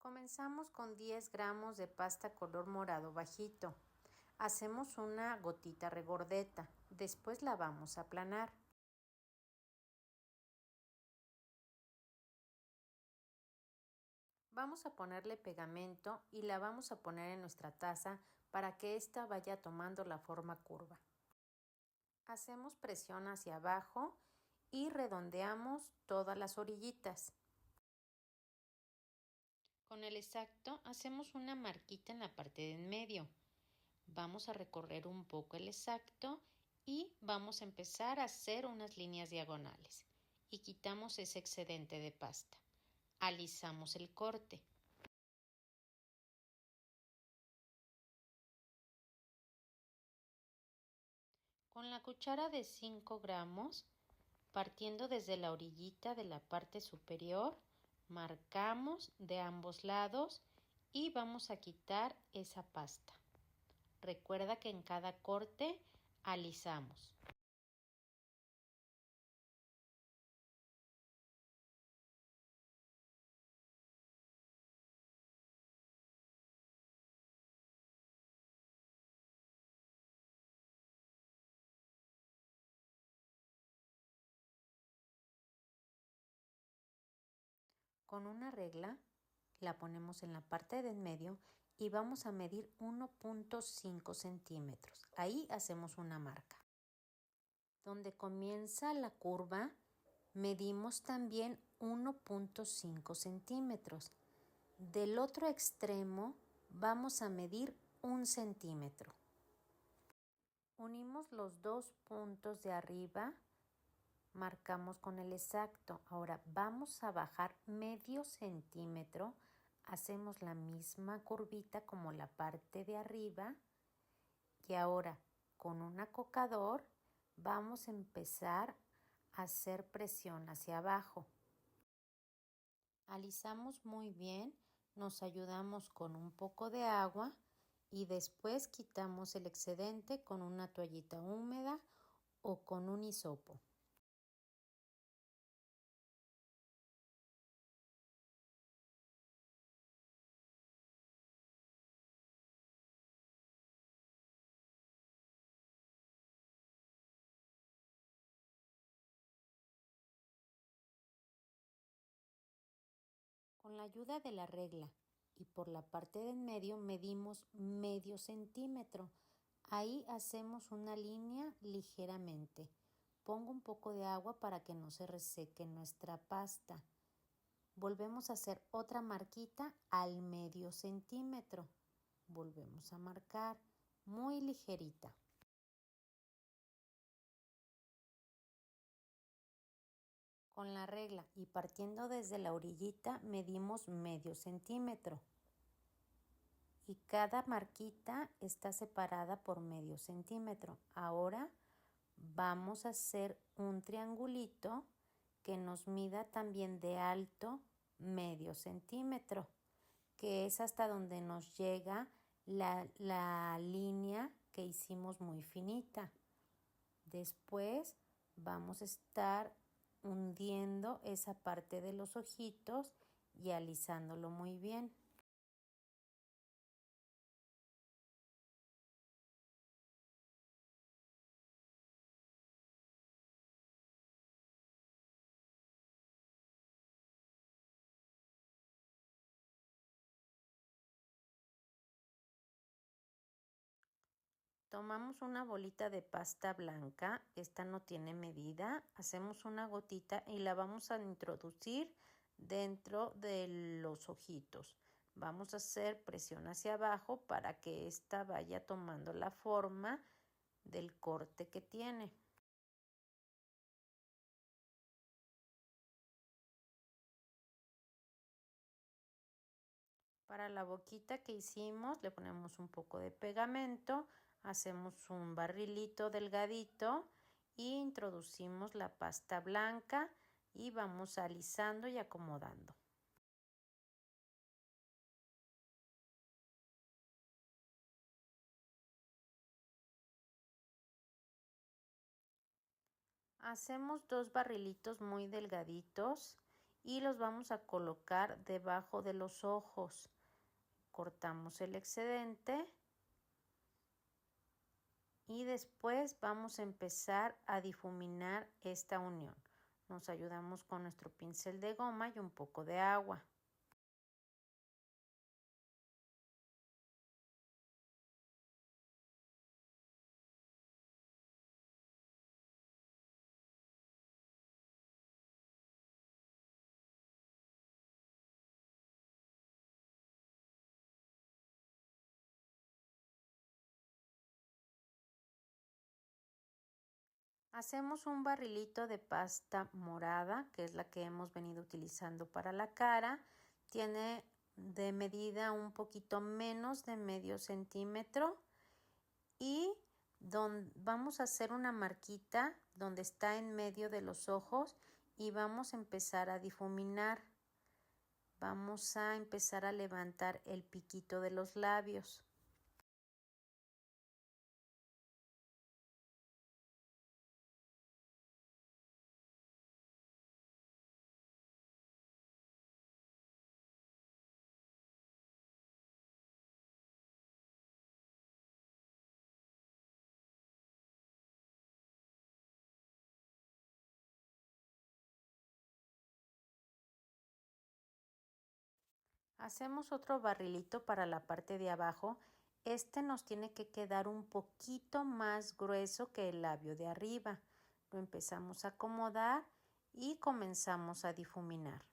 Comenzamos con 10 gramos de pasta color morado bajito. Hacemos una gotita regordeta, después la vamos a aplanar. Vamos a ponerle pegamento y la vamos a poner en nuestra taza para que ésta vaya tomando la forma curva. Hacemos presión hacia abajo y redondeamos todas las orillitas. Con el exacto hacemos una marquita en la parte de en medio. Vamos a recorrer un poco el exacto y vamos a empezar a hacer unas líneas diagonales y quitamos ese excedente de pasta. Alisamos el corte. Con la cuchara de 5 gramos, partiendo desde la orillita de la parte superior, marcamos de ambos lados y vamos a quitar esa pasta. Recuerda que en cada corte alisamos. Con una regla la ponemos en la parte de en medio y vamos a medir 1.5 centímetros. Ahí hacemos una marca. Donde comienza la curva, medimos también 1.5 centímetros. Del otro extremo vamos a medir 1 centímetro. Unimos los dos puntos de arriba, marcamos con el exacto. Ahora vamos a bajar medio centímetro, hacemos la misma curvita como la parte de arriba y ahora con un acocador vamos a empezar a hacer presión hacia abajo. Alisamos muy bien, nos ayudamos con un poco de agua y después quitamos el excedente con una toallita húmeda o con un hisopo. Con la ayuda de la regla y por la parte de en medio medimos medio centímetro. Ahí hacemos una línea ligeramente. Pongo un poco de agua para que no se reseque nuestra pasta. Volvemos a hacer otra marquita al medio centímetro. Volvemos a marcar muy ligerita. Con la regla y partiendo desde la orillita medimos medio centímetro. Y cada marquita está separada por medio centímetro. Ahora vamos a hacer un triangulito que nos mida también de alto medio centímetro, que es hasta donde nos llega la línea que hicimos muy finita. Después vamos a estar hundiendo esa parte de los ojitos y alisándolo muy bien. Tomamos una bolita de pasta blanca, esta no tiene medida, hacemos una gotita y la vamos a introducir dentro de los ojitos. Vamos a hacer presión hacia abajo para que esta vaya tomando la forma del corte que tiene. Para la boquita que hicimos le ponemos un poco de pegamento, hacemos un barrilito delgadito e introducimos la pasta blanca y vamos alisando y acomodando. Hacemos dos barrilitos muy delgaditos y los vamos a colocar debajo de los ojos. Cortamos el excedente y después vamos a empezar a difuminar esta unión. Nos ayudamos con nuestro pincel de goma y un poco de agua. Hacemos un barrilito de pasta morada, que es la que hemos venido utilizando para la cara. Tiene de medida un poquito menos de medio centímetro y vamos a hacer una marquita donde está en medio de los ojos y vamos a empezar a difuminar. Vamos a empezar a levantar el piquito de los labios. Hacemos otro barrilito para la parte de abajo. Este nos tiene que quedar un poquito más grueso que el labio de arriba. Lo empezamos a acomodar y comenzamos a difuminar.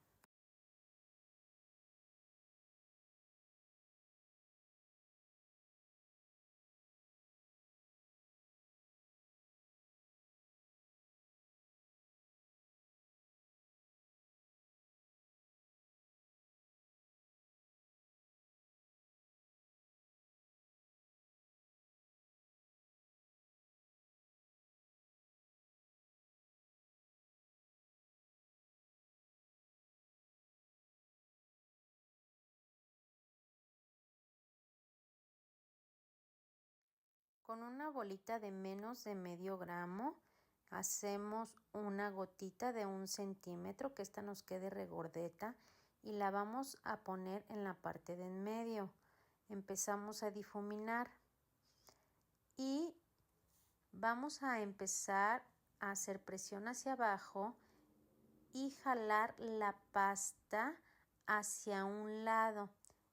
Con una bolita de menos de medio gramo hacemos una gotita de 1 centímetro, que esta nos quede regordeta, y la vamos a poner en la parte de en medio. Empezamos a difuminar y vamos a empezar a hacer presión hacia abajo y jalar la pasta hacia un lado,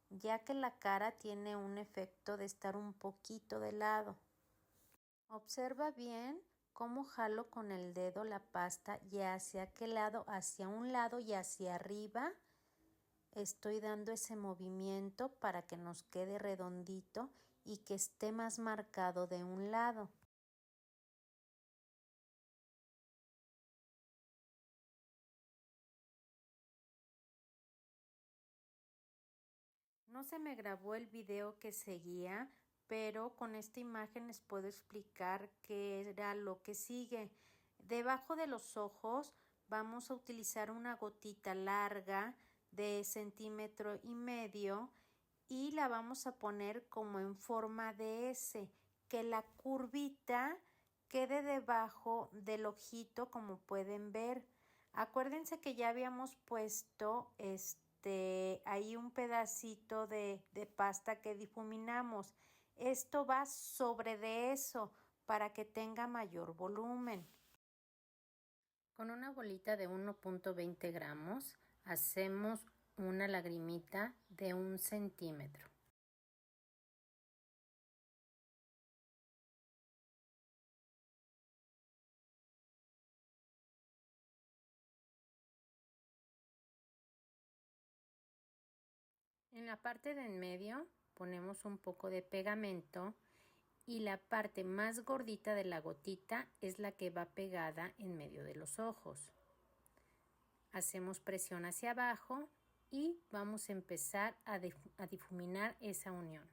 ya que la cara tiene un efecto de estar un poquito de lado. Observa bien cómo jalo con el dedo la pasta y hacia qué lado, hacia un lado y hacia arriba. Estoy dando ese movimiento para que nos quede redondito y que esté más marcado de un lado. No se me grabó el video que seguía, pero con esta imagen les puedo explicar qué era lo que sigue. Debajo de los ojos vamos a utilizar una gotita larga de 1,5 centímetros y la vamos a poner como en forma de S, que la curvita quede debajo del ojito, como pueden ver. Acuérdense que ya habíamos puesto ahí un pedacito de pasta que difuminamos. Esto va sobre de eso para que tenga mayor volumen. Con una bolita de 1,20 gramos hacemos una lagrimita de 1 centímetro. En la parte de en medio ponemos un poco de pegamento y la parte más gordita de la gotita es la que va pegada en medio de los ojos. Hacemos presión hacia abajo y vamos a empezar a difuminar esa unión.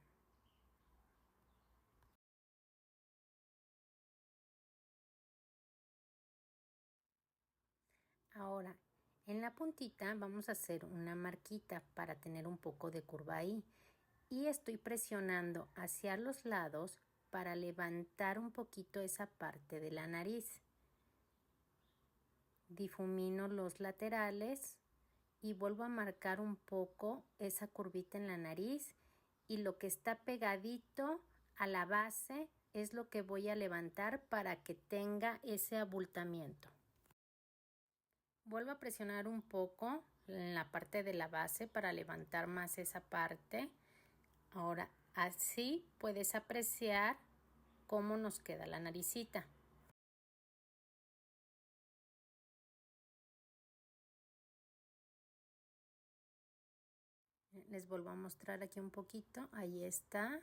Ahora, en la puntita vamos a hacer una marquita para tener un poco de curva ahí. Y estoy presionando hacia los lados para levantar un poquito esa parte de la nariz. Difumino los laterales y vuelvo a marcar un poco esa curvita en la nariz, y lo que está pegadito a la base es lo que voy a levantar para que tenga ese abultamiento. Vuelvo a presionar un poco en la parte de la base para levantar más esa parte. Ahora así puedes apreciar cómo nos queda la naricita. Les vuelvo a mostrar aquí un poquito. Ahí está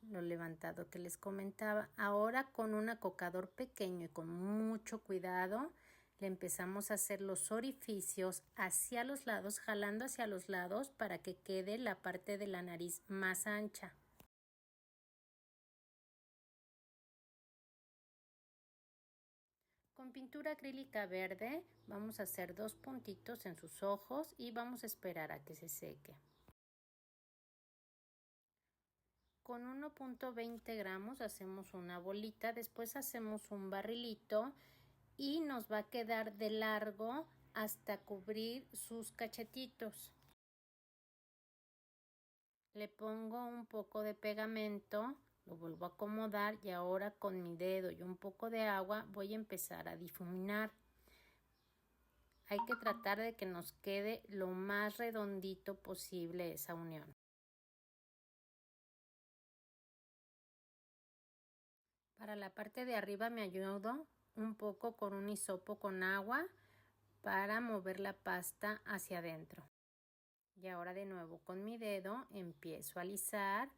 lo levantado que les comentaba. Ahora con un acocador pequeño y con mucho cuidado le empezamos a hacer los orificios hacia los lados, jalando hacia los lados para que quede la parte de la nariz más ancha. Con pintura acrílica verde vamos a hacer 2 puntitos en sus ojos y vamos a esperar a que se seque. Con 1.20 gramos hacemos una bolita, después hacemos un barrilito y nos va a quedar de largo hasta cubrir sus cachetitos. Le pongo un poco de pegamento, lo vuelvo a acomodar y ahora con mi dedo y un poco de agua voy a empezar a difuminar. Hay que tratar de que nos quede lo más redondito posible esa unión. Para la parte de arriba me ayudo un poco con un hisopo con agua para mover la pasta hacia adentro. Y ahora de nuevo con mi dedo empiezo a alisar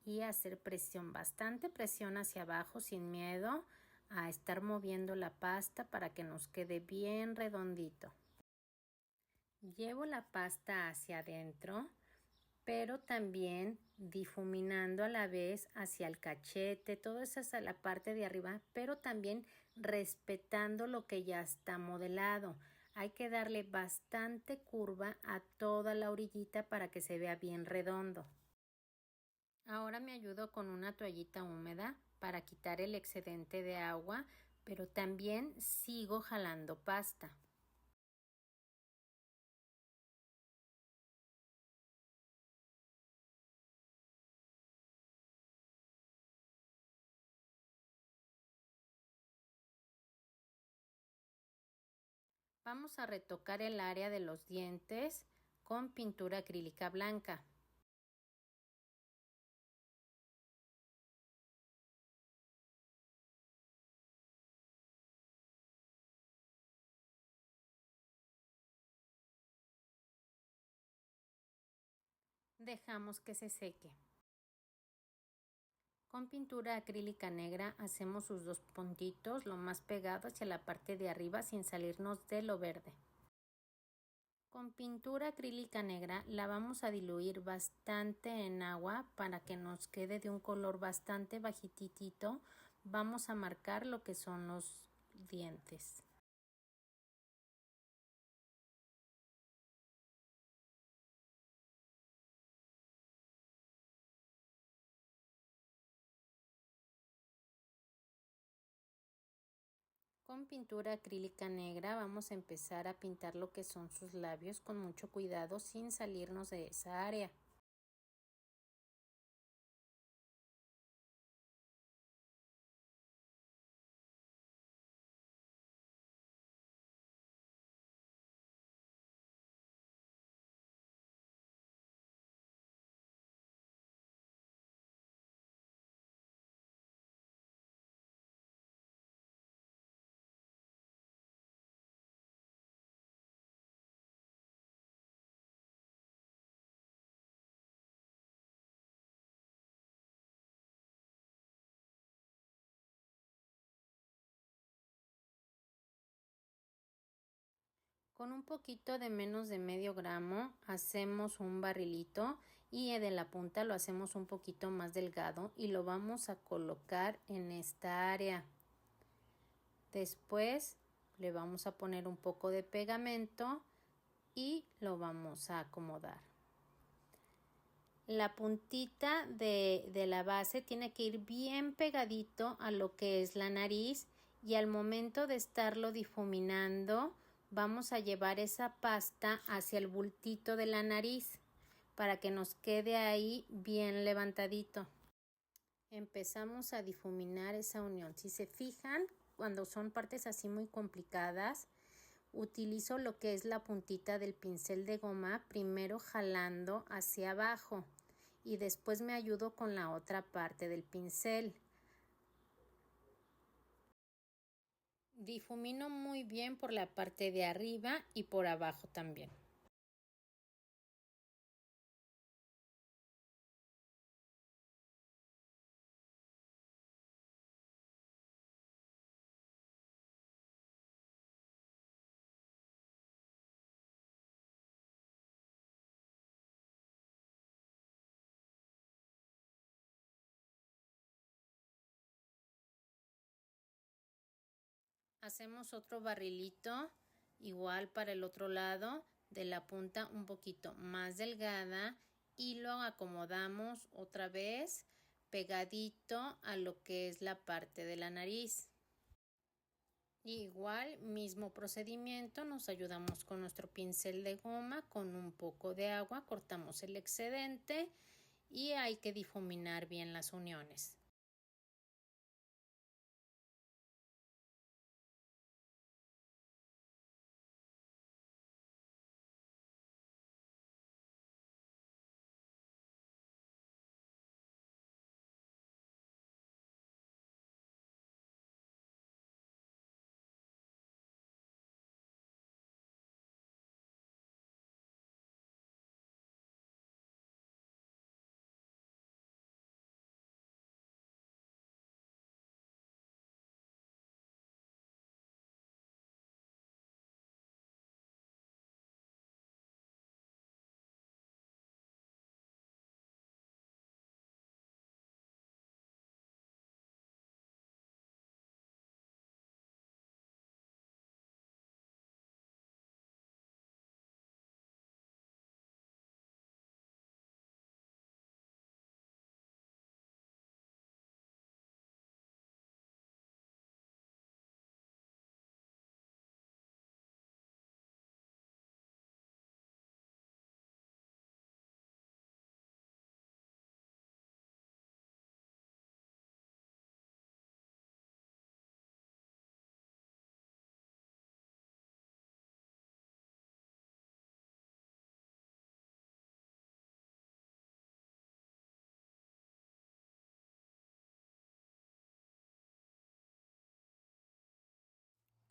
y a hacer presión, bastante presión hacia abajo sin miedo a estar moviendo la pasta para que nos quede bien redondito. Llevo la pasta hacia adentro, pero también difuminando a la vez hacia el cachete, todo eso hacia la parte de arriba, pero también respetando lo que ya está modelado. Hay que darle bastante curva a toda la orillita para que se vea bien redondo. Ahora me ayudo con una toallita húmeda para quitar el excedente de agua, pero también sigo jalando pasta. Vamos a retocar el área de los dientes con pintura acrílica blanca. Dejamos que se seque. Con pintura acrílica negra hacemos sus 2 puntitos lo más pegado hacia la parte de arriba sin salirnos de lo verde. Con pintura acrílica negra la vamos a diluir bastante en agua para que nos quede de un color bastante bajitito. Vamos a marcar lo que son los dientes. Con pintura acrílica negra vamos a empezar a pintar lo que son sus labios con mucho cuidado sin salirnos de esa área. Con un poquito de menos de medio gramo hacemos un barrilito y de la punta lo hacemos un poquito más delgado y lo vamos a colocar en esta área. Después le vamos a poner un poco de pegamento y lo vamos a acomodar. La puntita de la base tiene que ir bien pegadito a lo que es la nariz y al momento de estarlo difuminando vamos a llevar esa pasta hacia el bultito de la nariz para que nos quede ahí bien levantadito. Empezamos a difuminar esa unión. Si se fijan, cuando son partes así muy complicadas, utilizo lo que es la puntita del pincel de goma, primero jalando hacia abajo y después me ayudo con la otra parte del pincel. Difumino muy bien por la parte de arriba y por abajo también. Hacemos otro barrilito igual para el otro lado, de la punta un poquito más delgada y lo acomodamos otra vez pegadito a lo que es la parte de la nariz. Igual, mismo procedimiento, nos ayudamos con nuestro pincel de goma, con un poco de agua, cortamos el excedente y hay que difuminar bien las uniones.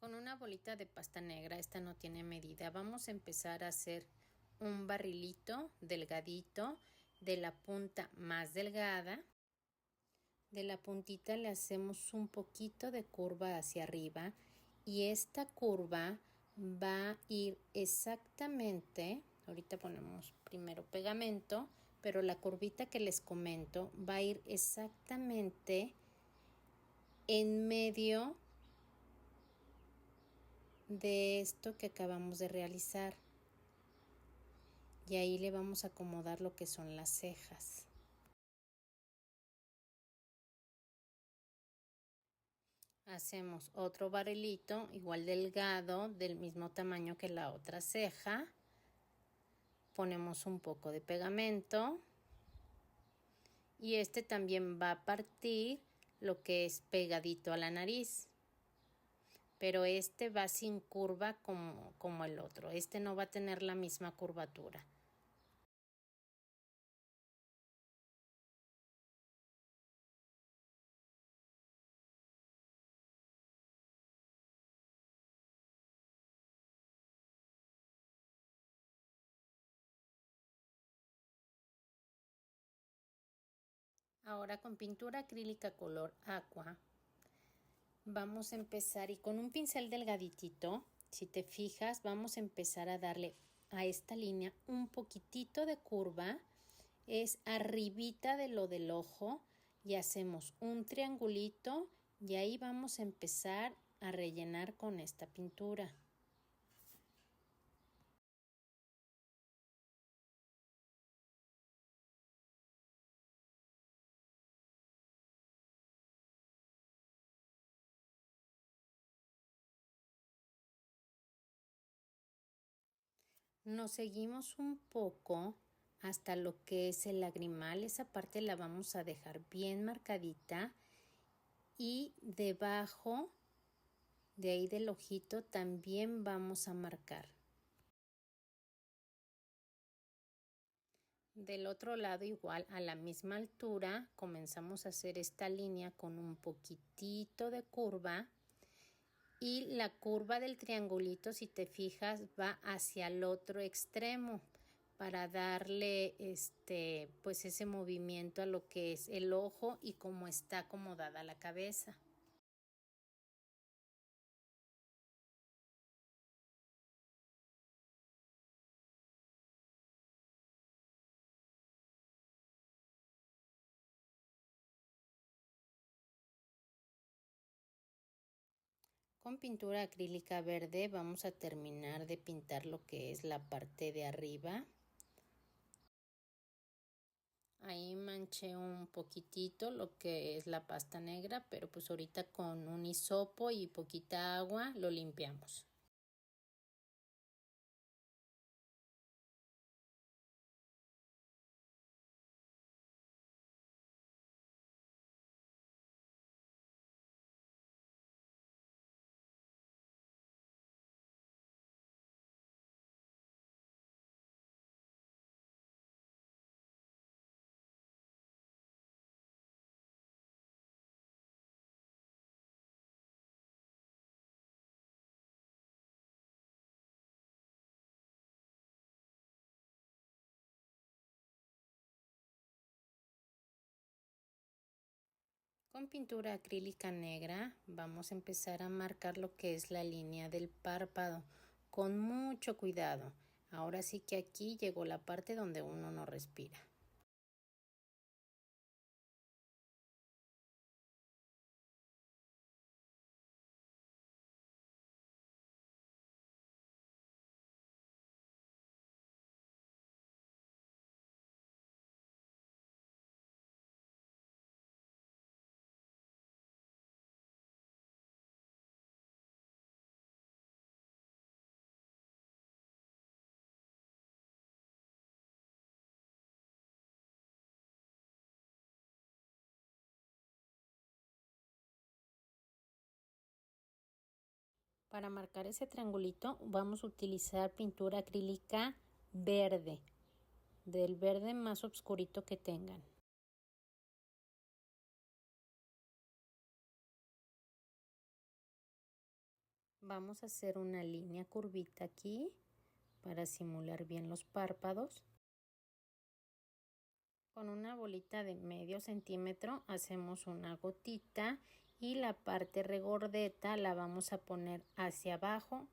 Con una bolita de pasta negra, esta no tiene medida, vamos a empezar a hacer un barrilito delgadito de la punta más delgada. De la puntita le hacemos un poquito de curva hacia arriba y esta curva va a ir exactamente, ahorita ponemos primero pegamento, pero la curvita que les comento va a ir exactamente en medio de esto que acabamos de realizar y ahí le vamos a acomodar lo que son las cejas. Hacemos otro barrilito igual delgado del mismo tamaño que la otra ceja, ponemos un poco de pegamento y este también va a partir lo que es pegadito a la nariz, pero este va sin curva como el otro, este no va a tener la misma curvatura. Ahora con pintura acrílica color aqua vamos a empezar y con un pincel delgaditito, si te fijas, vamos a empezar a darle a esta línea un poquitito de curva, es arribita de lo del ojo y hacemos un triangulito y ahí vamos a empezar a rellenar con esta pintura. Nos seguimos un poco hasta lo que es el lagrimal. Esa parte la vamos a dejar bien marcadita y debajo de ahí del ojito también vamos a marcar. Del otro lado igual a la misma altura comenzamos a hacer esta línea con un poquitito de curva y la curva del triangulito, si te fijas, va hacia el otro extremo para darle pues ese movimiento a lo que es el ojo y cómo está acomodada la cabeza. Con pintura acrílica verde vamos a terminar de pintar lo que es la parte de arriba. Ahí manché un poquitito lo que es la pasta negra, pero pues ahorita con un hisopo y poquita agua lo limpiamos. Con pintura acrílica negra vamos a empezar a marcar lo que es la línea del párpado con mucho cuidado. Ahora sí que aquí llegó la parte donde uno no respira. Para marcar ese triangulito vamos a utilizar pintura acrílica verde, del verde más oscurito que tengan. Vamos a hacer una línea curvita aquí para simular bien los párpados. Con una bolita de medio centímetro hacemos una gotita y la parte regordeta la vamos a poner hacia abajo.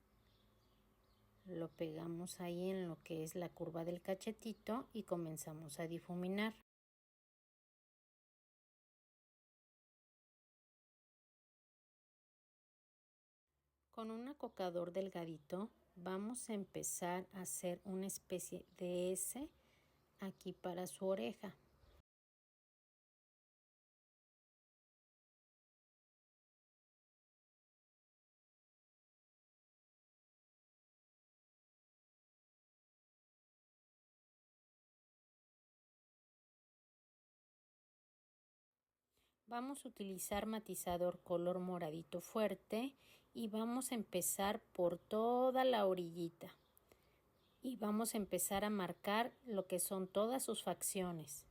Lo pegamos ahí en lo que es la curva del cachetito y comenzamos a difuminar. Con un acocador delgadito vamos a empezar a hacer una especie de S aquí para su oreja. Vamos a utilizar matizador color moradito fuerte y vamos a empezar por toda la orillita. Y vamos a empezar a marcar lo que son todas sus facciones.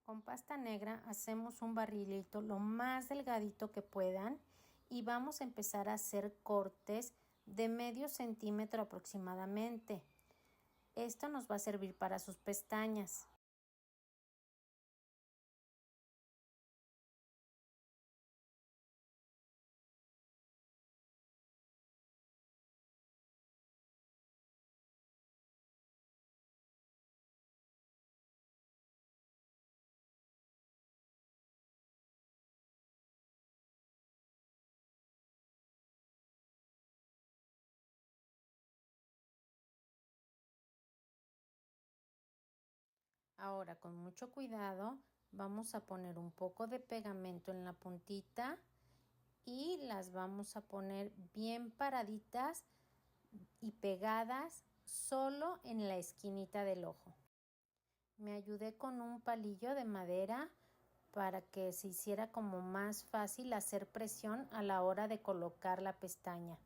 Con pasta negra hacemos un barrilito lo más delgadito que puedan y vamos a empezar a hacer cortes de medio centímetro aproximadamente. Esto nos va a servir para sus pestañas. Ahora, con mucho cuidado, vamos a poner un poco de pegamento en la puntita y las vamos a poner bien paraditas y pegadas solo en la esquinita del ojo. Me ayudé con un palillo de madera para que se hiciera como más fácil hacer presión a la hora de colocar la pestaña.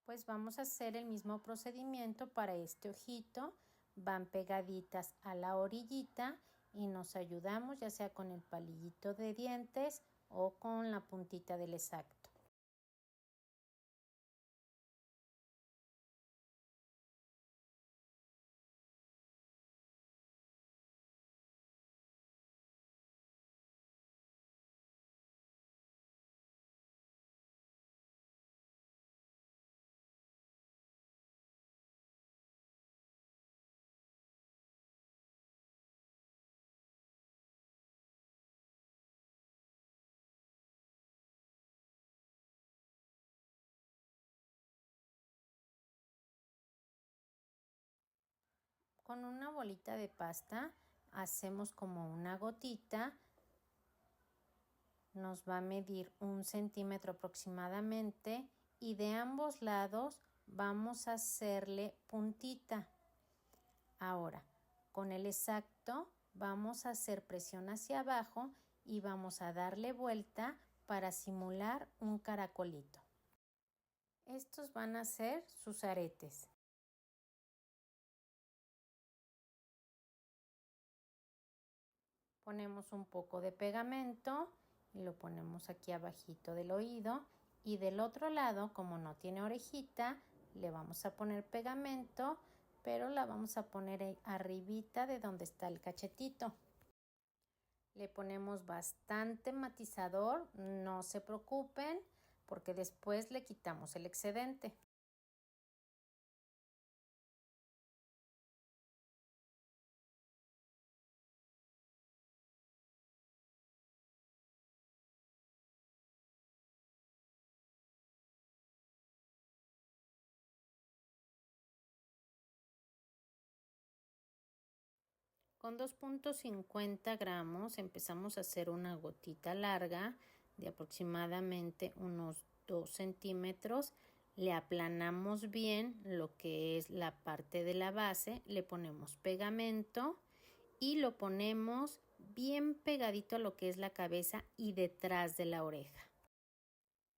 Pues vamos a hacer el mismo procedimiento para este ojito. Van pegaditas a la orillita y nos ayudamos ya sea con el palillito de dientes o con la puntita del Exacto. Con una bolita de pasta hacemos como una gotita. Nos va a medir 1 centímetro aproximadamente y de ambos lados vamos a hacerle puntita. Ahora, con el Exacto vamos a hacer presión hacia abajo y vamos a darle vuelta para simular un caracolito. Estos van a ser sus aretes. Ponemos un poco de pegamento y lo ponemos aquí abajito del oído y del otro lado, como no tiene orejita, le vamos a poner pegamento, pero la vamos a poner arribita de donde está el cachetito. Le ponemos bastante matizador, no se preocupen porque después le quitamos el excedente. Con 2.50 gramos empezamos a hacer una gotita larga de aproximadamente unos 2 centímetros. Le aplanamos bien lo que es la parte de la base, le ponemos pegamento y lo ponemos bien pegadito a lo que es la cabeza y detrás de la oreja.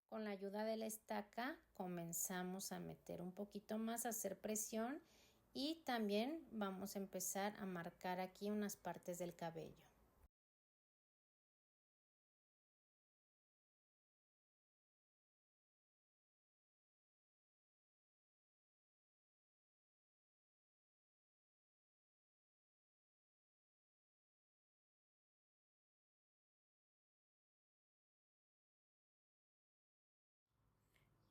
Con la ayuda de la estaca comenzamos a meter un poquito más, a hacer presión y también vamos a empezar a marcar aquí unas partes del cabello.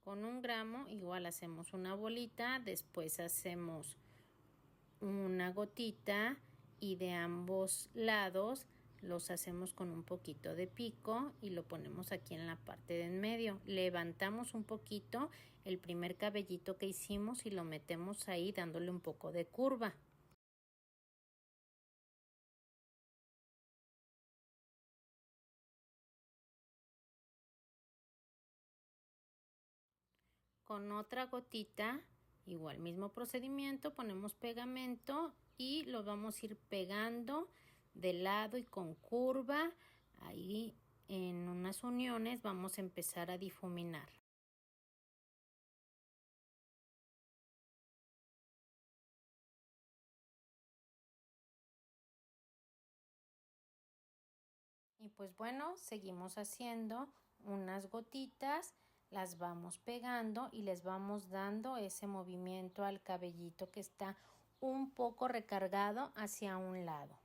Con 1 gramo igual hacemos una bolita, después hacemos una gotita y de ambos lados los hacemos con un poquito de pico y lo ponemos aquí en la parte de en medio. Levantamos un poquito el primer cabellito que hicimos y lo metemos ahí dándole un poco de curva. Con otra gotita, igual mismo procedimiento, ponemos pegamento y lo vamos a ir pegando de lado y con curva. Ahí en unas uniones vamos a empezar a difuminar. Y pues bueno, seguimos haciendo unas gotitas, las vamos pegando y les vamos dando ese movimiento al cabellito que está un poco recargado hacia un lado.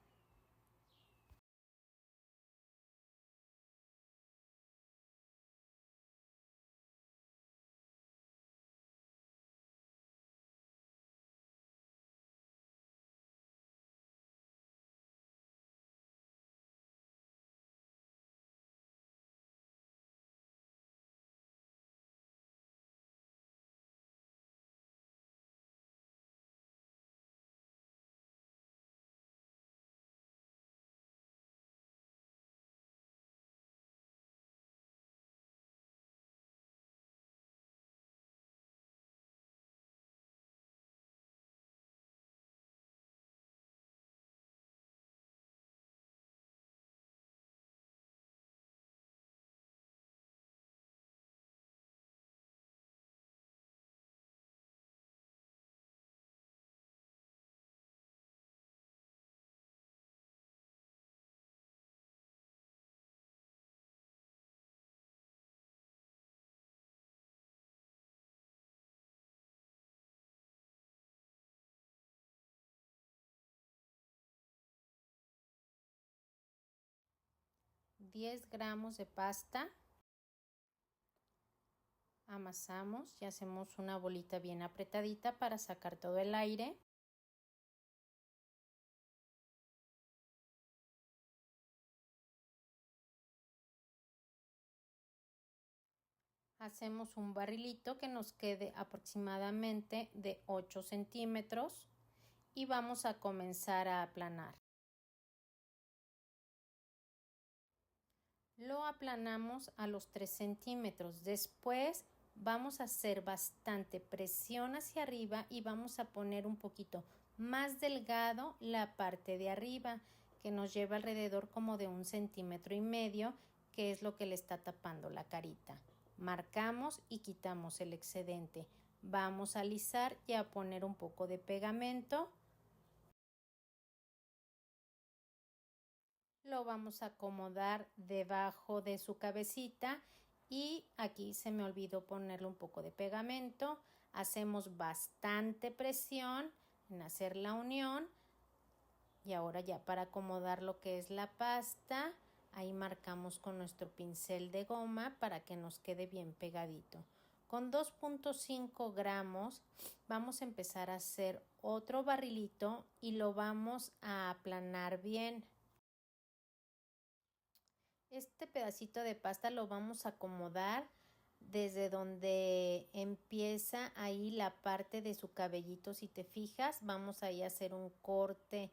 $10 gramos de pasta. Amasamos y hacemos una bolita bien apretadita para sacar todo el aire. Hacemos un barrilito que nos quede aproximadamente de 8 centímetros y vamos a comenzar a aplanar. Lo aplanamos a los 3 centímetros. Después vamos a hacer bastante presión hacia arriba y vamos a poner un poquito más delgado la parte de arriba, que nos lleva alrededor como de 1,5 centímetros, que es lo que le está tapando la carita. Marcamos y quitamos el excedente. Vamos a alisar y a poner un poco de pegamento. Lo vamos a acomodar debajo de su cabecita y aquí se me olvidó ponerle un poco de pegamento. Hacemos bastante presión en hacer la unión y ahora ya para acomodar lo que es la pasta, ahí marcamos con nuestro pincel de goma para que nos quede bien pegadito. Con 2.5 gramos vamos a empezar a hacer otro barrilito y lo vamos a aplanar bien. Este pedacito de pasta lo vamos a acomodar desde donde empieza ahí la parte de su cabellito. Si te fijas, vamos ahí a hacer un corte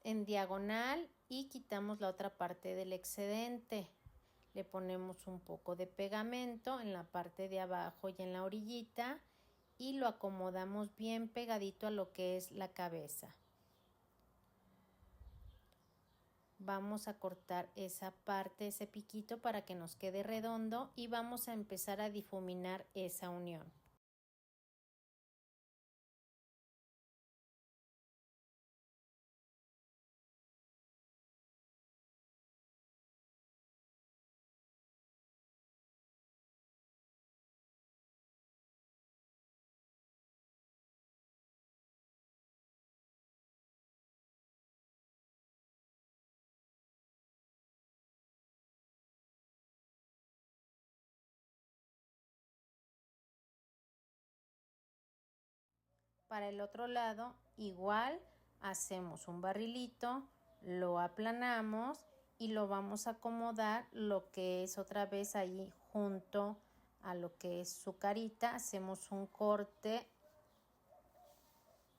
en diagonal y quitamos la otra parte del excedente. Le ponemos un poco de pegamento en la parte de abajo y en la orillita y lo acomodamos bien pegadito a lo que es la cabeza. Vamos a cortar esa parte, ese piquito para que nos quede redondo y vamos a empezar a difuminar esa unión. Para el otro lado igual hacemos un barrilito, lo aplanamos y lo vamos a acomodar lo que es otra vez ahí junto a lo que es su carita. Hacemos un corte,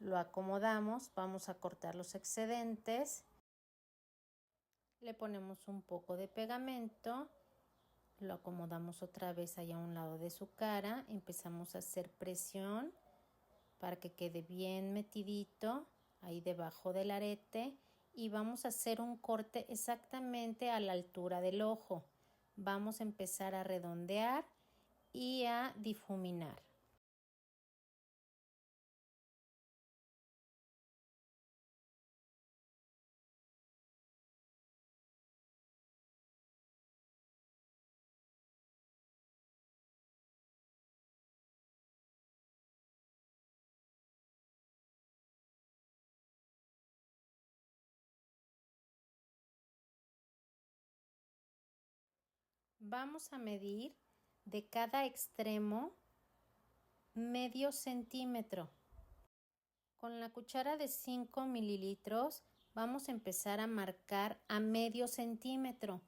lo acomodamos, vamos a cortar los excedentes, le ponemos un poco de pegamento, lo acomodamos otra vez allá a un lado de su cara, empezamos a hacer presión para que quede bien metidito ahí debajo del arete y vamos a hacer un corte exactamente a la altura del ojo. Vamos a empezar a redondear y a difuminar. Vamos a medir de cada extremo medio centímetro. Con la cuchara de 5 mililitros vamos a empezar a marcar a medio centímetro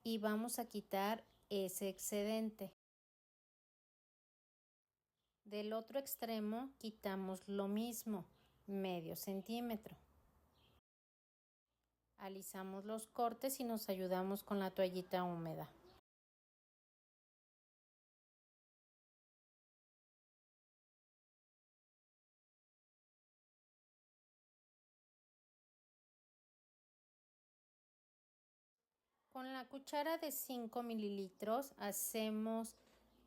y vamos a quitar ese excedente. Del otro extremo quitamos lo mismo, medio centímetro. Alisamos los cortes y nos ayudamos con la toallita húmeda. Con la cuchara de 5 mililitros hacemos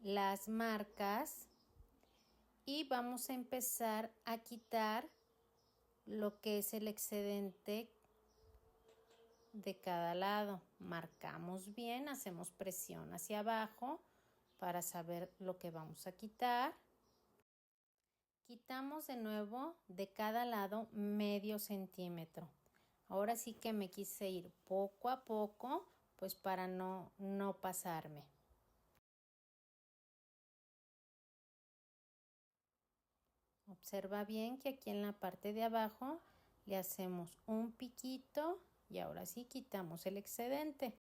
las marcas y vamos a empezar a quitar lo que es el excedente de cada lado. Marcamos bien, hacemos presión hacia abajo para saber lo que vamos a quitar. Quitamos de nuevo de cada lado medio centímetro. Ahora sí que me quise ir poco a poco, pues para no pasarme. Observa bien que aquí en la parte de abajo le hacemos un piquito y ahora sí quitamos el excedente.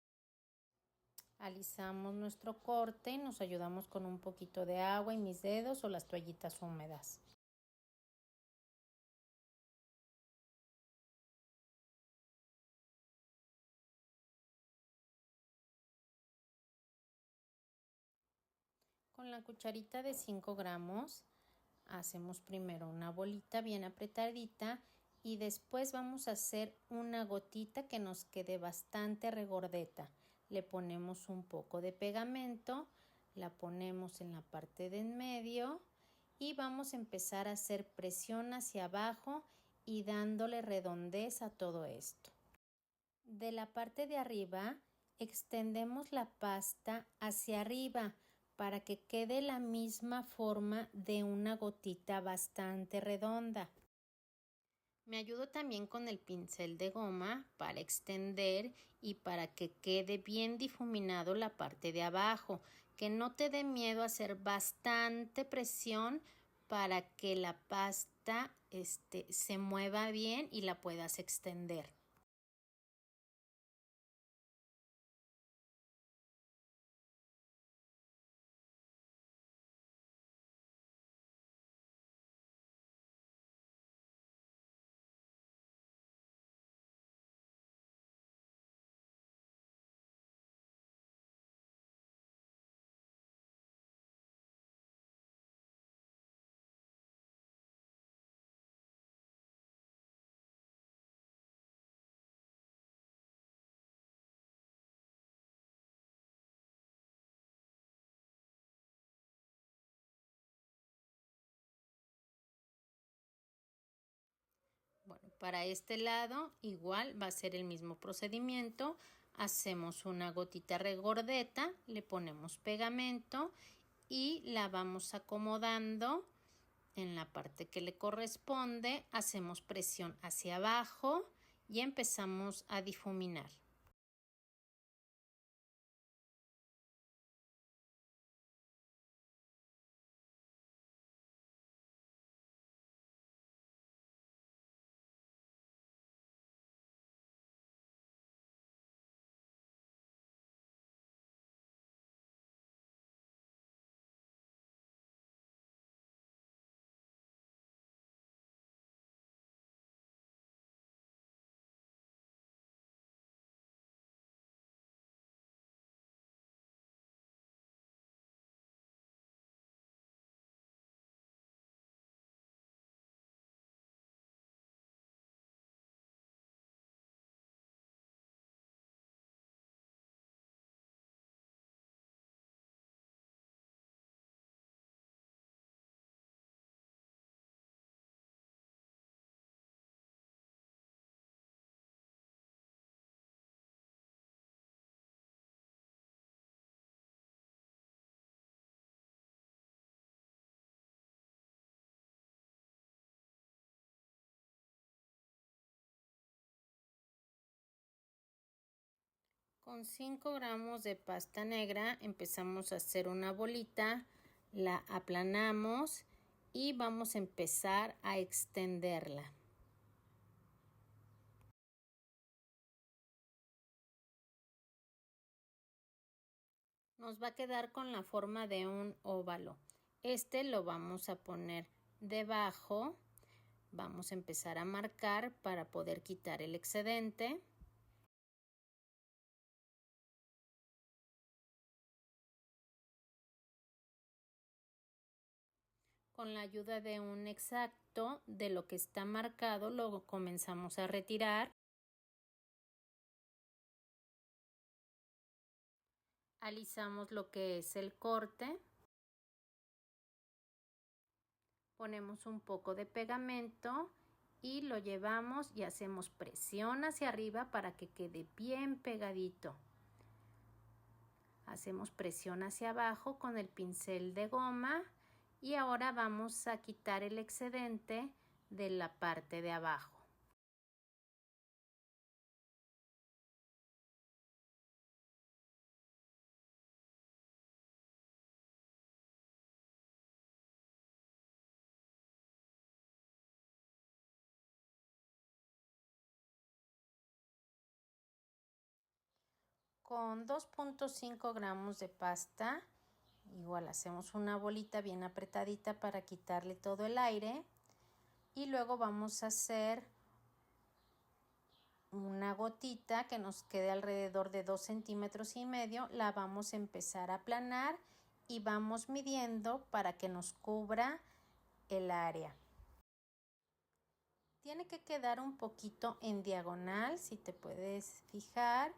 Alisamos nuestro corte y nos ayudamos con un poquito de agua y mis dedos o las toallitas húmedas. Con la cucharita de 5 gramos hacemos primero una bolita bien apretadita y después vamos a hacer una gotita que nos quede bastante regordeta. Le ponemos un poco de pegamento, la ponemos en la parte de en medio y vamos a empezar a hacer presión hacia abajo y dándole redondez a todo esto. De la parte de arriba extendemos la pasta hacia arriba para que quede la misma forma de una gotita bastante redonda. Me ayudo también con el pincel de goma para extender y para que quede bien difuminado la parte de abajo. Que no te dé miedo hacer bastante presión para que la pasta se mueva bien y la puedas extender. Bueno, para este lado igual va a ser el mismo procedimiento. Hacemos una gotita regordeta, le ponemos pegamento y la vamos acomodando en la parte que le corresponde. Hacemos presión hacia abajo y empezamos a difuminar. Con 5 gramos de pasta negra empezamos a hacer una bolita, la aplanamos y vamos a empezar a extenderla. Nos va a quedar con la forma de un óvalo. Este lo vamos a poner debajo. Vamos a empezar a marcar para poder quitar el excedente. Con la ayuda de un exacto de lo que está marcado, lo comenzamos a retirar. Alisamos lo que es el corte. Ponemos un poco de pegamento y lo llevamos y hacemos presión hacia arriba para que quede bien pegadito. Hacemos presión hacia abajo con el pincel de goma y ahora vamos a quitar el excedente de la parte de abajo. Con 2.5 gramos de pasta, igual hacemos una bolita bien apretadita para quitarle todo el aire y luego vamos a hacer una gotita que nos quede alrededor de 2,5 centímetros. La vamos a empezar a aplanar y vamos midiendo para que nos cubra el área. Tiene que quedar un poquito en diagonal, si te puedes fijar,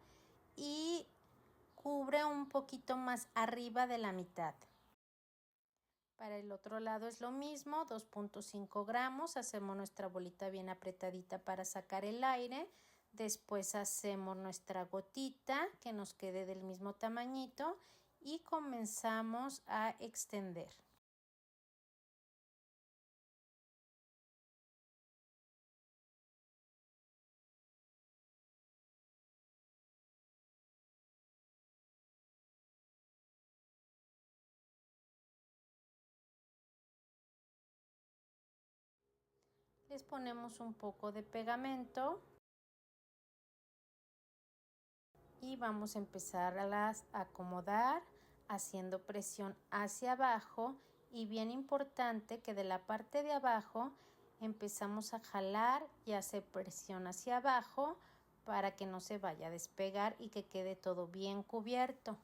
y cubre un poquito más arriba de la mitad. Para el otro lado es lo mismo, 2.5 gramos, hacemos nuestra bolita bien apretadita para sacar el aire. Después hacemos nuestra gotita que nos quede del mismo tamañito y comenzamos a extender. Les ponemos un poco de pegamento y vamos a empezar a acomodar haciendo presión hacia abajo, y bien importante que de la parte de abajo empezamos a jalar y hacer presión hacia abajo para que no se vaya a despegar y que quede todo bien cubierto.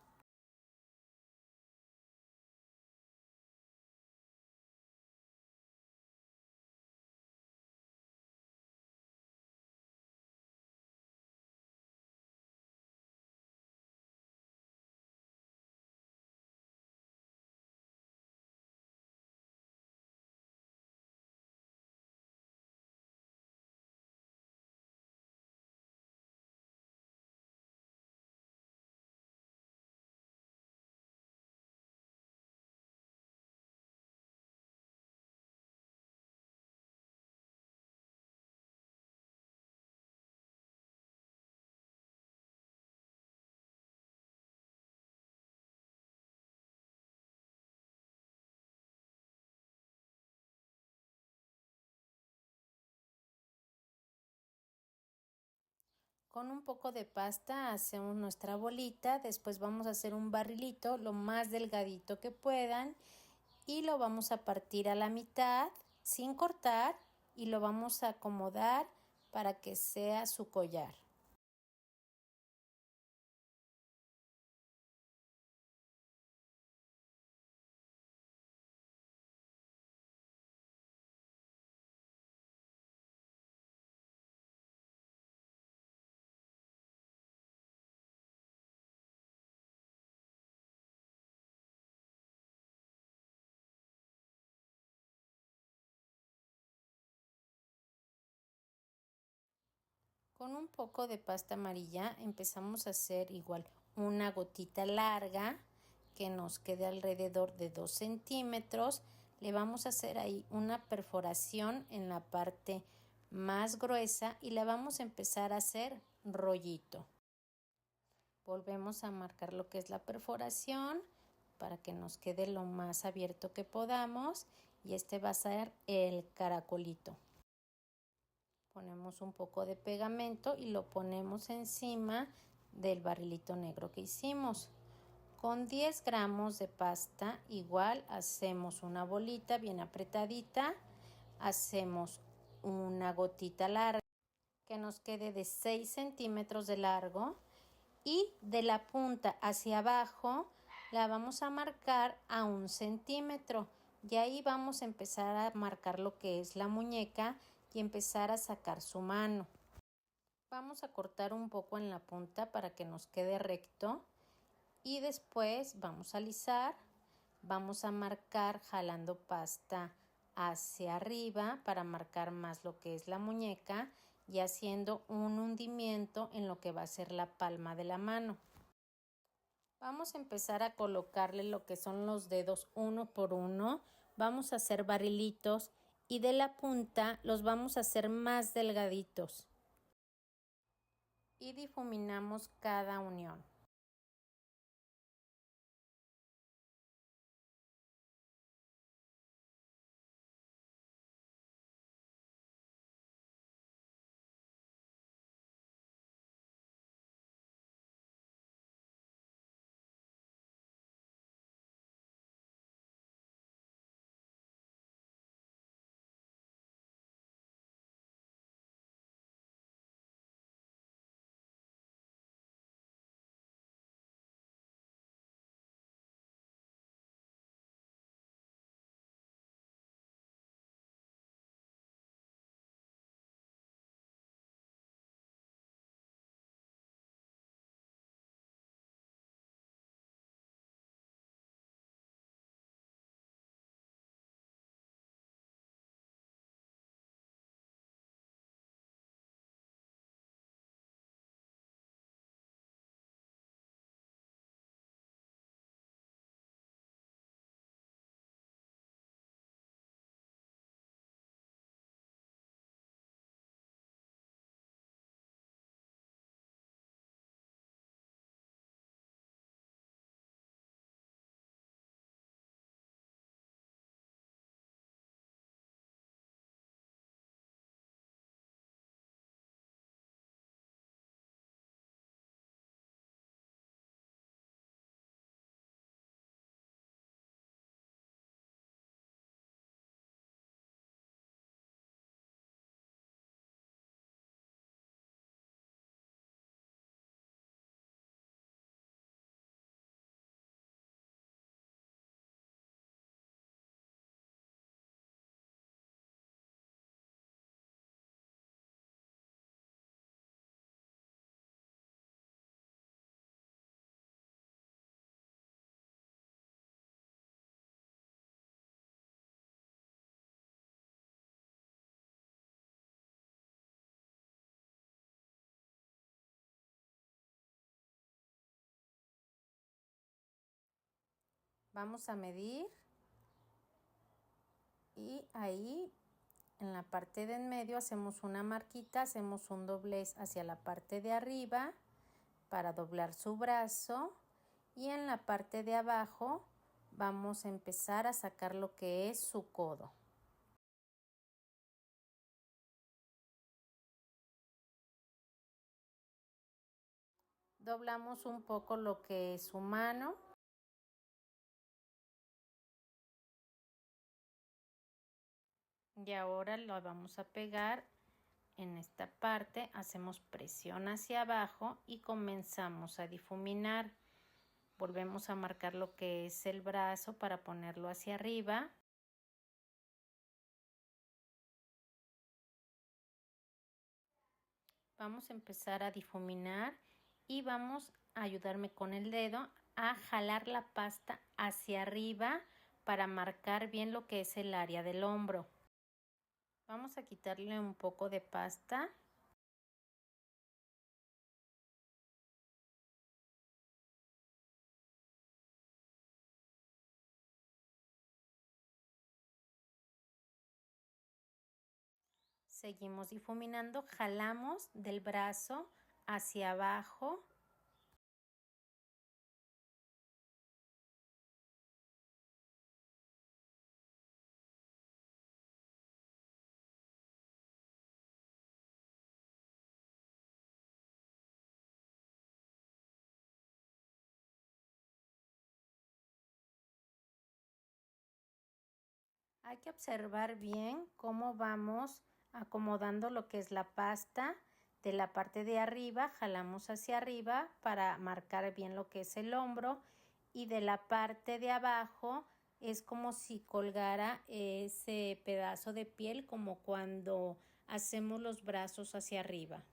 Con un poco de pasta hacemos nuestra bolita, después vamos a hacer un barrilito lo más delgadito que puedan y lo vamos a partir a la mitad sin cortar y lo vamos a acomodar para que sea su collar. Con un poco de pasta amarilla empezamos a hacer igual una gotita larga que nos quede alrededor de 2 centímetros. Le vamos a hacer ahí una perforación en la parte más gruesa y la vamos a empezar a hacer rollito. Volvemos a marcar lo que es la perforación para que nos quede lo más abierto que podamos y este va a ser el caracolito. Ponemos un poco de pegamento y lo ponemos encima del barrilito negro que hicimos. Con 10 gramos de pasta igual hacemos una bolita bien apretadita, hacemos una gotita larga que nos quede de 6 centímetros de largo y de la punta hacia abajo la vamos a marcar a 1 centímetro y ahí vamos a empezar a marcar lo que es la muñeca y empezar a sacar su mano. Vamos a cortar un poco en la punta para que nos quede recto y después vamos a alisar, vamos a marcar jalando pasta hacia arriba para marcar más lo que es la muñeca y haciendo un hundimiento en lo que va a ser la palma de la mano. Vamos a empezar a colocarle lo que son los dedos uno por uno, vamos a hacer barrilitos y de la punta los vamos a hacer más delgaditos y difuminamos cada unión. Vamos a medir y ahí en la parte de en medio hacemos una marquita, hacemos un doblez hacia la parte de arriba para doblar su brazo y en la parte de abajo vamos a empezar a sacar lo que es su codo. Doblamos un poco lo que es su mano. Y ahora lo vamos a pegar en esta parte, hacemos presión hacia abajo y comenzamos a difuminar. Volvemos a marcar lo que es el brazo para ponerlo hacia arriba. Vamos a empezar a difuminar y vamos a ayudarme con el dedo a jalar la pasta hacia arriba para marcar bien lo que es el área del hombro. Vamos a quitarle un poco de pasta. Seguimos difuminando, jalamos del brazo hacia abajo Hay que observar bien cómo vamos acomodando lo que es la pasta. De la parte de arriba jalamos hacia arriba para marcar bien lo que es el hombro, y de la parte de abajo es como si colgara ese pedazo de piel, como cuando hacemos los brazos hacia arriba.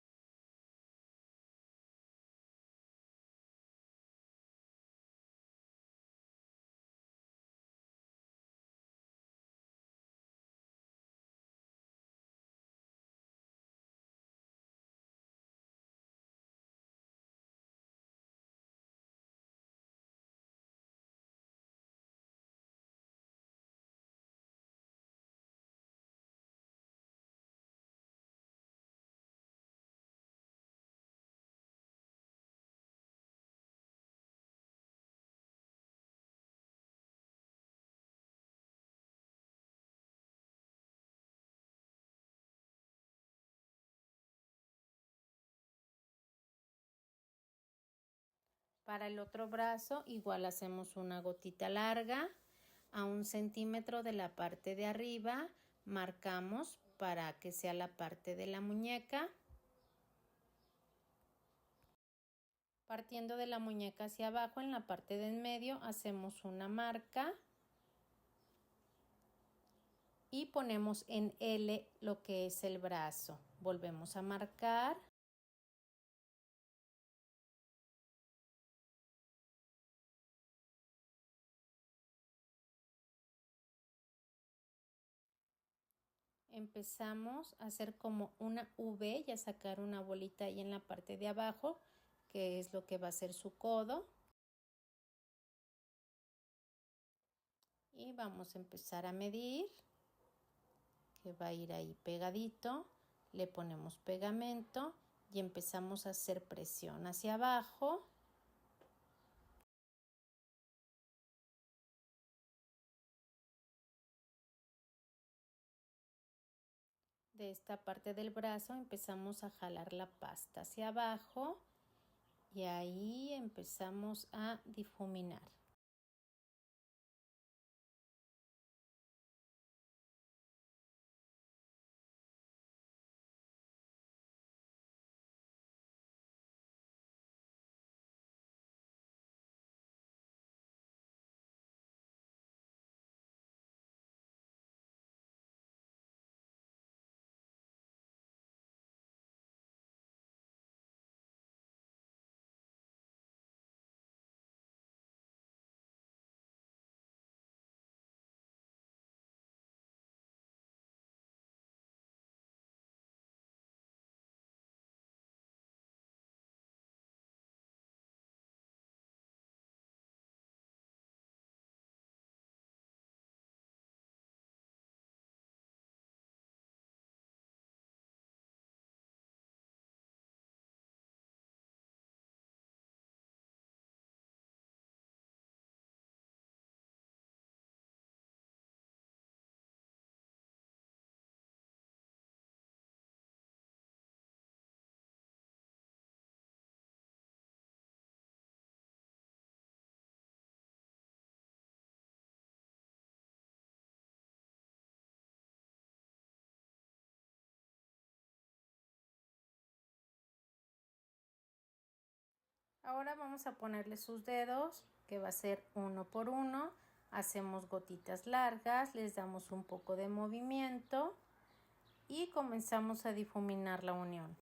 Para el otro brazo igual hacemos una gotita larga a 1 centímetro de la parte de arriba, marcamos para que sea la parte de la muñeca. Partiendo de la muñeca hacia abajo, en la parte de en medio hacemos una marca y ponemos en L lo que es el brazo. Volvemos a marcar. Empezamos a hacer como una V y a sacar una bolita ahí en la parte de abajo, que es lo que va a ser su codo. Y vamos a empezar a medir, que va a ir ahí pegadito. Le ponemos pegamento y empezamos a hacer presión hacia abajo. De esta parte del brazo empezamos a jalar la pasta hacia abajo y ahí empezamos a difuminar. Ahora vamos a ponerle sus dedos, que va a ser uno por uno. Hacemos gotitas largas, les damos un poco de movimiento y comenzamos a difuminar la unión.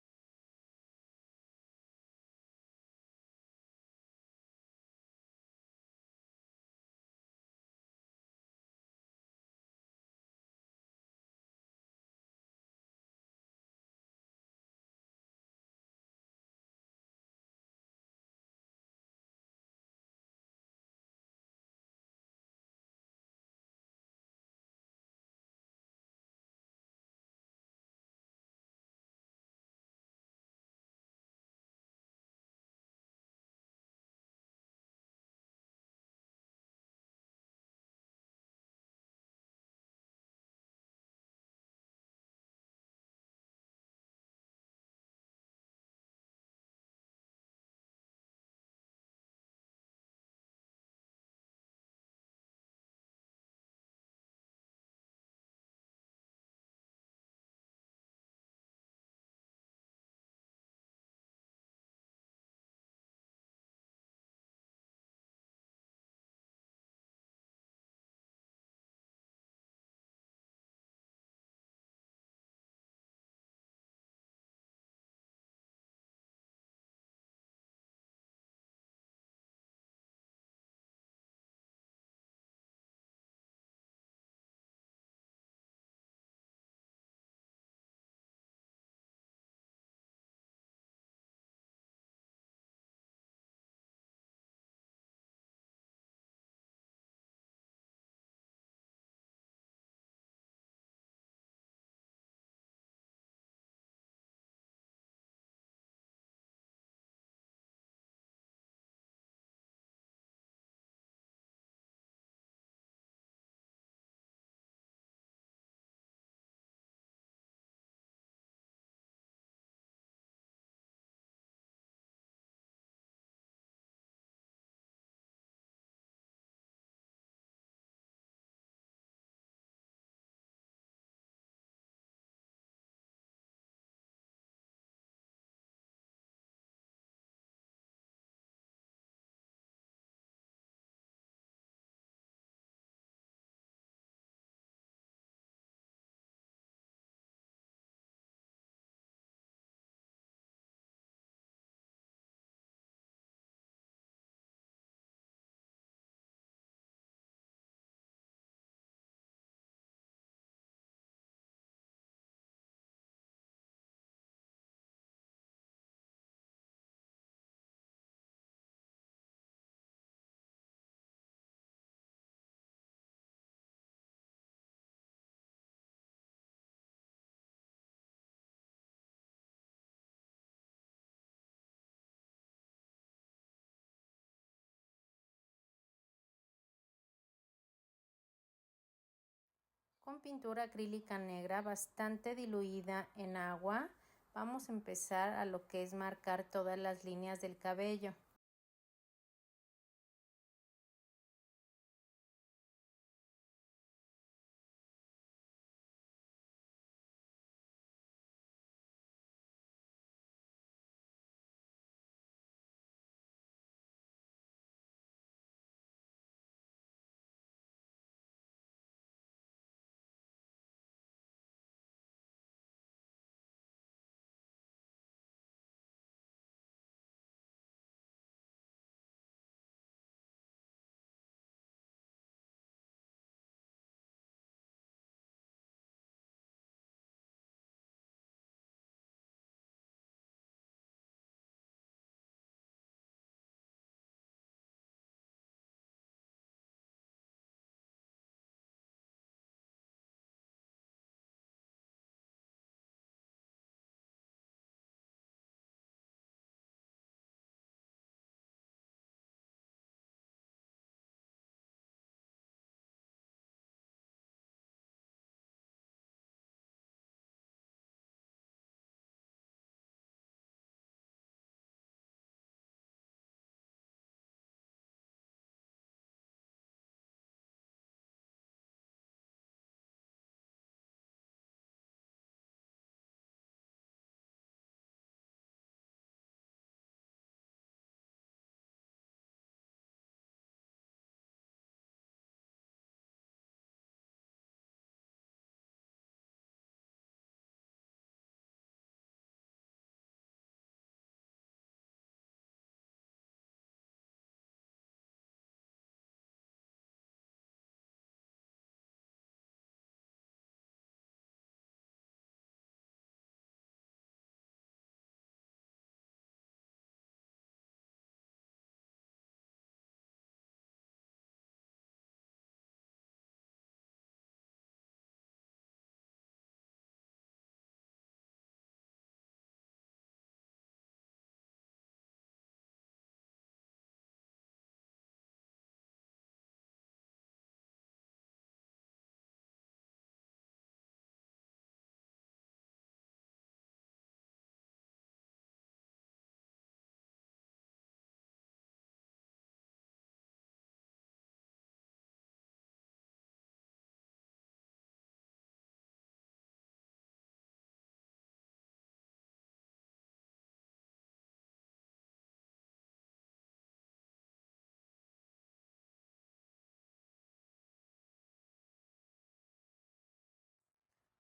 Con pintura acrílica negra bastante diluida en agua, vamos a empezar a lo que es marcar todas las líneas del cabello.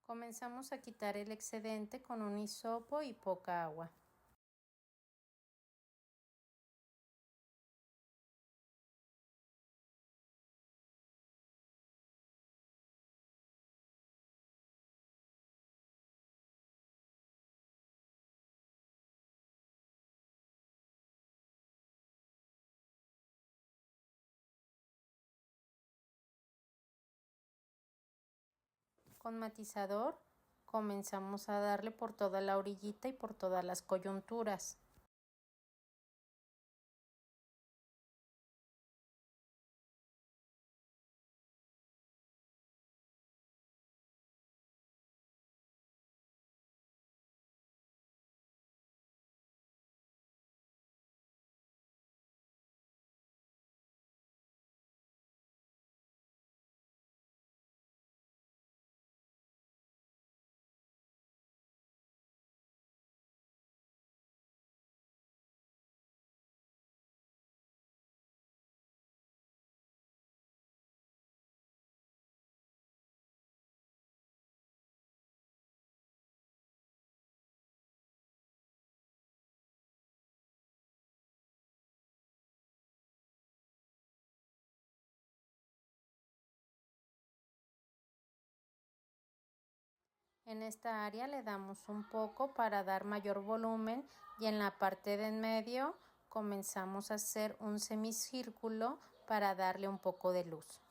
Comenzamos a quitar el excedente con un hisopo y poca agua. Con matizador comenzamos a darle por toda la orillita y por todas las coyunturas. En esta área le damos un poco para dar mayor volumen y en la parte de en medio comenzamos a hacer un semicírculo para darle un poco de luz.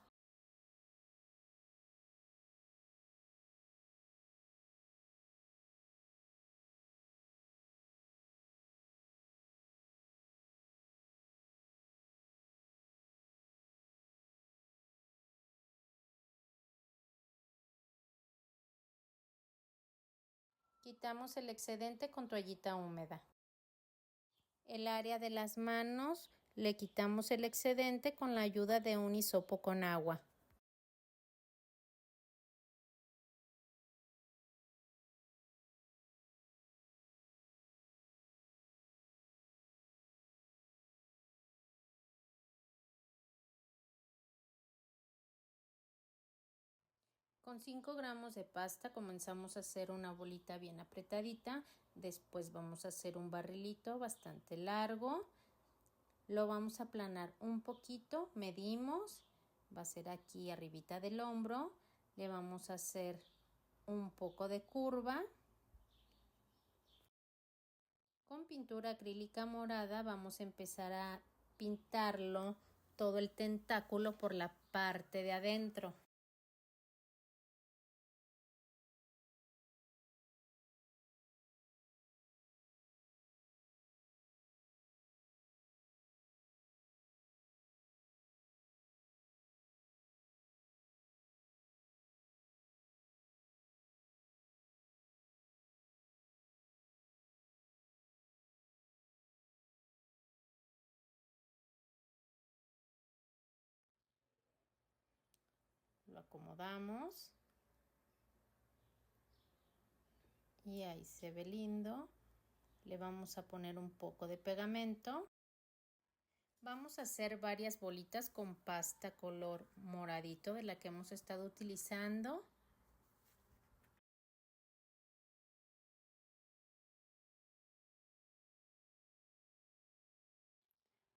Quitamos el excedente con toallita húmeda. El área de las manos le quitamos el excedente con la ayuda de un hisopo con agua. Con 5 gramos de pasta comenzamos a hacer una bolita bien apretadita. Después vamos a hacer un barrilito bastante largo. Lo vamos a aplanar un poquito, medimos, va a ser aquí arribita del hombro. Le vamos a hacer un poco de curva. Con pintura acrílica morada vamos a empezar a pintarlo todo el tentáculo por la parte de adentro. Lo acomodamos y ahí se ve lindo. Le vamos a poner un poco de pegamento. Vamos a hacer varias bolitas con pasta color moradito de la que hemos estado utilizando.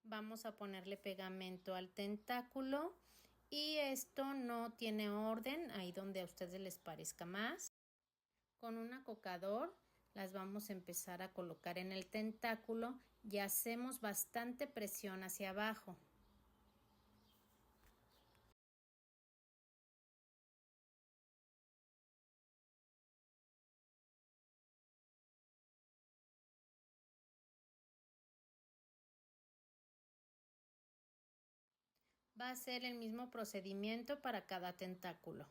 Vamos a ponerle pegamento al tentáculo y esto no tiene orden, ahí donde a ustedes les parezca más. Con un acocador las vamos a empezar a colocar en el tentáculo y hacemos bastante presión hacia abajo. Va a ser el mismo procedimiento para cada tentáculo.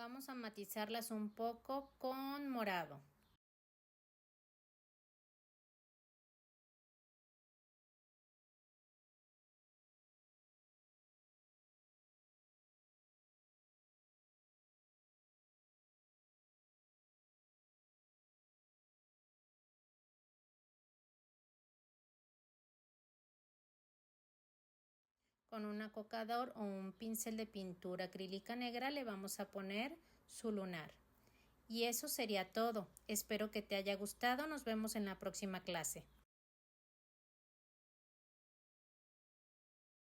Vamos a matizarlas un poco con morado. Con un acocador o un pincel de pintura acrílica negra le vamos a poner su lunar. Y eso sería todo. Espero que te haya gustado. Nos vemos en la próxima clase.